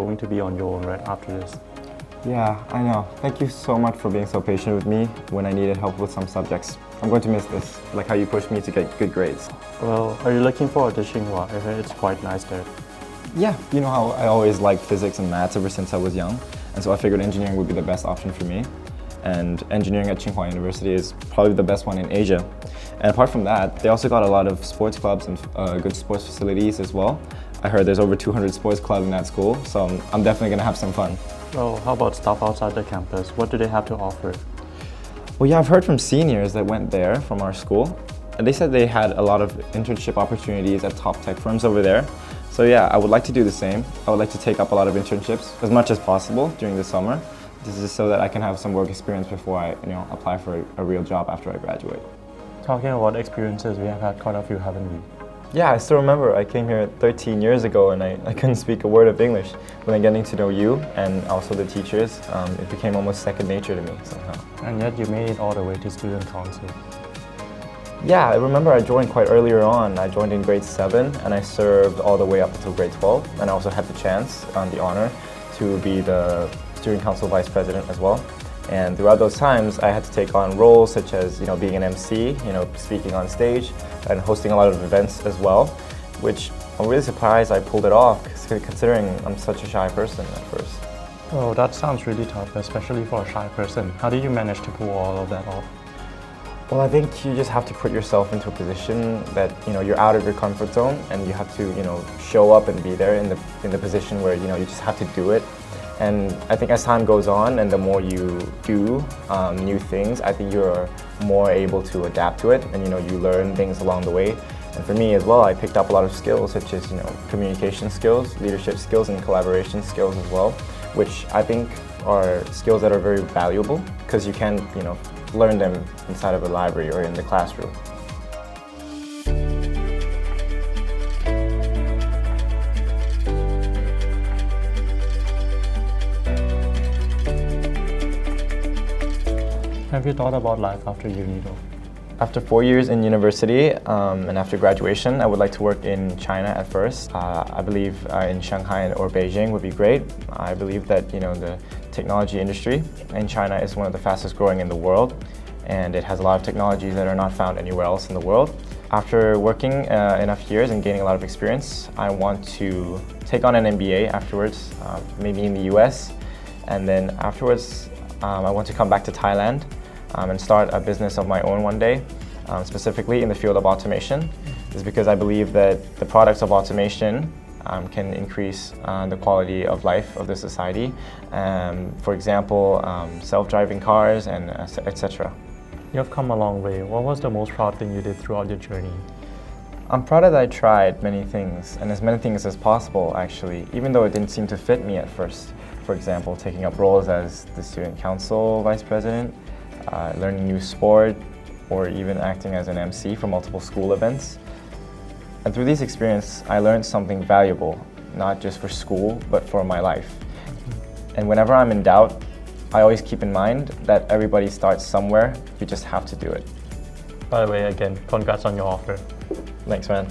going to be on your own right after this. Yeah, I know. Thank you so much for being so patient with me when I needed help with some subjects. I'm going to miss this, like how you pushed me to get good grades. Well, are you looking forward to Tsinghua? I heard it's quite nice there. Yeah, you know how I always liked physics and maths ever since I was young, and so I figured engineering would be the best option for me. And engineering at Tsinghua University is probably the best one in Asia. And apart from that, they also got a lot of sports clubs and good sports facilities as well. I heard there's over 200 sports clubs in that school, so I'm definitely going to have some fun. Well, how about stuff outside the campus? What do they have to offer? Well, yeah, I've heard from seniors that went there from our school, and they said they had a lot of internship opportunities at top tech firms over there. So yeah, I would like to do the same. I would like to take up a lot of internships as much as possible during the summer. This is so that I can have some work experience before I apply for a real job after I graduate. Talking about experiences, we have had quite a few, haven't we? Yeah, I still remember I came here 13 years ago and I couldn't speak a word of English. When I'm getting to know you and also the teachers, it became almost second nature to me somehow. And yet you made it all the way to student council. Yeah, I remember I joined quite earlier on. I joined in grade 7 and I served all the way up until grade 12. And I also had the chance, the honor, to be the student council vice president as well. And throughout those times, I had to take on roles such as being an MC, speaking on stage, and hosting a lot of events as well, which I'm really surprised I pulled it off, considering I'm such a shy person at first. Oh, that sounds really tough, especially for a shy person. How did you manage to pull all of that off? Well, I think you just have to put yourself into a position that you're out of your comfort zone, and you have to show up and be there in the position where you just have to do it. And I think as time goes on and the more you do new things, I think you're more able to adapt to it, and you learn things along the way. And for me as well, I picked up a lot of skills such as communication skills, leadership skills, and collaboration skills as well, which I think are skills that are very valuable because you can learn them inside of a library or in the classroom. Have you thought about life after uni though? After 4 years in university and after graduation, I would like to work in China at first. I believe in Shanghai or Beijing would be great. I believe that the technology industry in China is one of the fastest growing in the world, and it has a lot of technologies that are not found anywhere else in the world. After working enough years and gaining a lot of experience, I want to take on an MBA afterwards, maybe in the US, and then afterwards I want to come back to Thailand and start a business of my own one day, specifically in the field of automation. This is because I believe that the products of automation can increase the quality of life of the society. For example, self-driving cars and etc. You have come a long way. What was the most proud thing you did throughout your journey? I'm proud that I tried many things, and as many things as possible actually, even though it didn't seem to fit me at first. For example, taking up roles as the student council vice president, learning new sport, or even acting as an MC for multiple school events. And through these experiences, I learned something valuable, not just for school, but for my life. And whenever I'm in doubt, I always keep in mind that everybody starts somewhere, you just have to do it. By the way, again, congrats on your offer. Thanks, man.